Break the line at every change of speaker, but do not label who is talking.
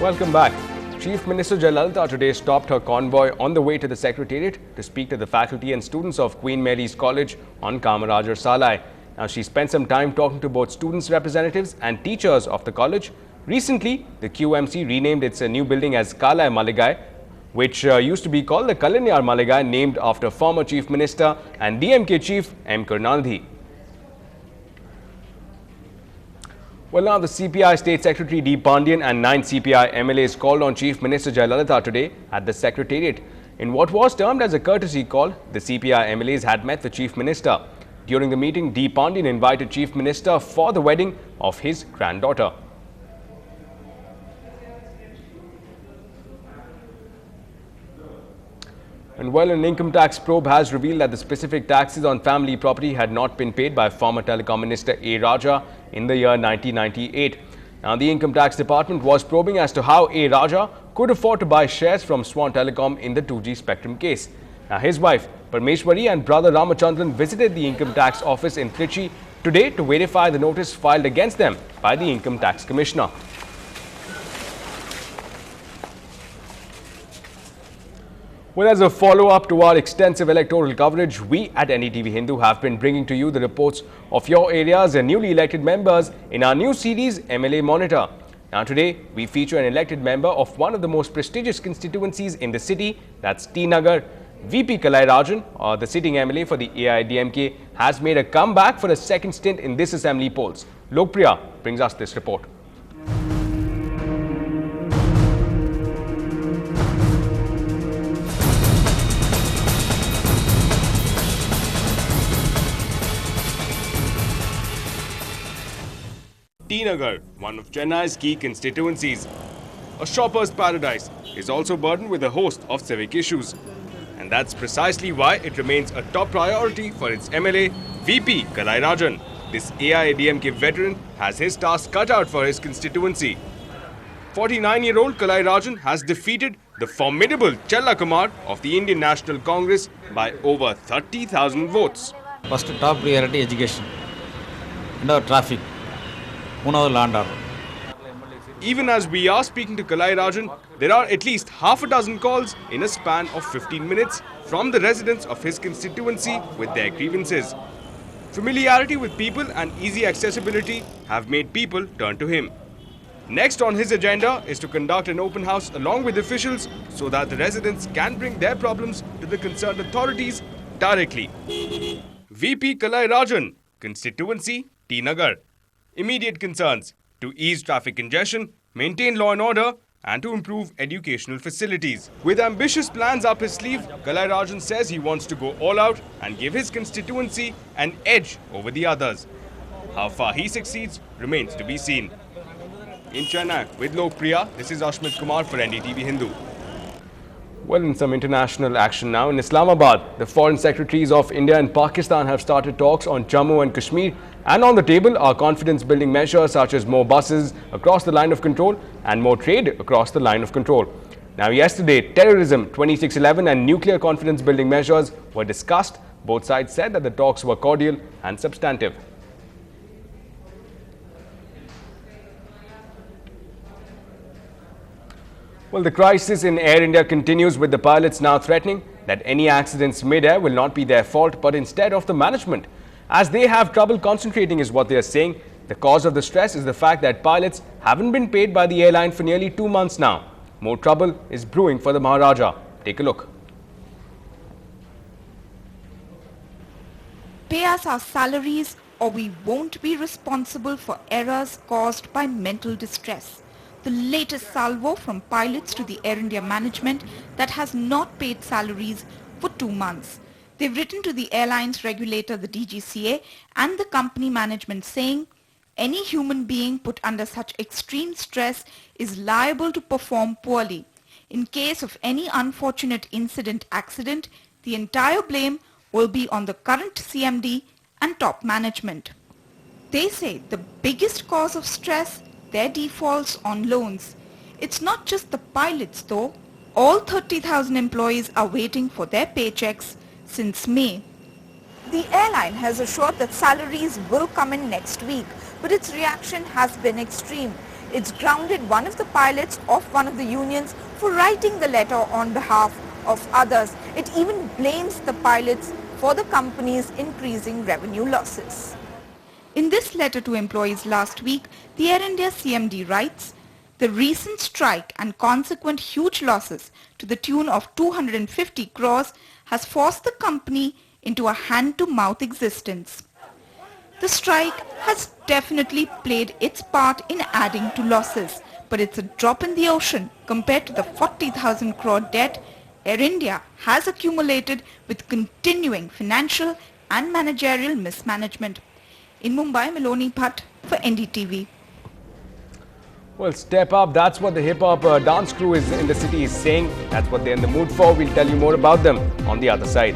Welcome back. Chief Minister Jayalalitha today stopped her convoy on the way to the Secretariat to speak to the faculty and students of Queen Mary's College on Kamarajar Salai. Now, she spent some time talking to both students' representatives and teachers of the college. Recently, the QMC renamed its new building as Kalai Maligai, which used to be called the Kalanyar Maligai, named after former Chief Minister and DMK Chief M. Karunanidhi. Well, now the CPI State Secretary D. Pandian and 9 CPI MLAs called on Chief Minister Jayalalitha today at the Secretariat. In what was termed as a courtesy call, the CPI MLAs had met the Chief Minister. During the meeting, D. Pandian invited Chief Minister for the wedding of his granddaughter. And well, an income tax probe has revealed that the specific taxes on family property had not been paid by former Telecom Minister A. Raja in the year 1998. Now, the Income Tax Department was probing as to how A. Raja could afford to buy shares from Swan Telecom in the 2G spectrum case. Now, his wife Parmeshwari and brother Ramachandran visited the Income Tax Office in Trichy today to verify the notice filed against them by the Income Tax Commissioner. Well, as a follow-up to our extensive electoral coverage, we at Ndtv-Hindu have been bringing to you the reports of your areas and newly elected members in our new series, MLA Monitor. Now, today, we feature an elected member of one of the most prestigious constituencies in the city, that's T. Nagar. VP Kalai Rajan, the sitting MLA for the AIDMK, has made a comeback for a second stint in this assembly polls. Lokpriya brings us this report. T. Nagar, one of Chennai's key constituencies, a shopper's paradise, is also burdened with a host of civic issues. And that's precisely why it remains a top priority for its MLA, VP Kalai Rajan. This AIADMK veteran has his task cut out for his constituency. 49-year-old Kalai Rajan has defeated the formidable Chella Kumar of the Indian National Congress by over 30,000 votes.
First top priority education and our traffic.
Even as we are speaking to Kalai Rajan, there are at least half a dozen calls in a span of 15 minutes from the residents of his constituency with their grievances. Familiarity with people and easy accessibility have made people turn to him. Next on his agenda is to conduct an open house along with officials so that the residents can bring their problems to the concerned authorities directly. VP Kalai Rajan, constituency T. Nagar. Immediate concerns: to ease traffic congestion, maintain law and order, and to improve educational facilities. With ambitious plans up his sleeve, Kalai Rajan says he wants to go all out and give his constituency an edge over the others. How far he succeeds remains to be seen. In Chennai, with Lokpriya, this is Ashmit Kumar for Ndtv-Hindu. Well, in some international action now, in Islamabad, the foreign secretaries of India and Pakistan have started talks on Jammu and Kashmir, and on the table are confidence-building measures such as more buses across the line of control and more trade across the line of control. Now, yesterday, terrorism, 2611 and nuclear confidence-building measures were discussed. Both sides said that the talks were cordial and substantive. Well, the crisis in Air India continues, with the pilots now threatening that any accidents mid-air will not be their fault but instead of the management, as they have trouble concentrating, is what they are saying. The cause of the stress is the fact that pilots haven't been paid by the airline for nearly 2 months now. More trouble is brewing for the Maharaja. Take a look.
Pay us our salaries or we won't be responsible for errors caused by mental distress. The latest salvo from pilots to the Air India management that has not paid salaries for 2 months. They've written to the airlines regulator, the DGCA, and the company management saying any human being put under such extreme stress is liable to perform poorly. In case of any unfortunate accident, the entire blame will be on the current CMD and top management. They say the biggest cause of stress, their defaults on loans. It's not just the pilots though. All 30,000 employees are waiting for their paychecks since May. The airline has assured that salaries will come in next week, but its reaction has been extreme.
It's grounded one of the pilots of one of the unions for writing the letter on behalf of others. It even blames the pilots for the company's increasing revenue losses.
In this letter to employees last week, the Air India CMD writes, the recent strike and consequent huge losses to the tune of 250 crores has forced the company into a hand-to-mouth existence. The strike has definitely played its part in adding to losses, but it's a drop in the ocean compared to the 40,000 crore debt Air India has accumulated with continuing financial and managerial mismanagement. In Mumbai, Meloni Bhatt for NDTV.
Well, step up. That's what the hip-hop dance crew in the city is saying. That's what they're in the mood for. We'll tell you more about them on the other side.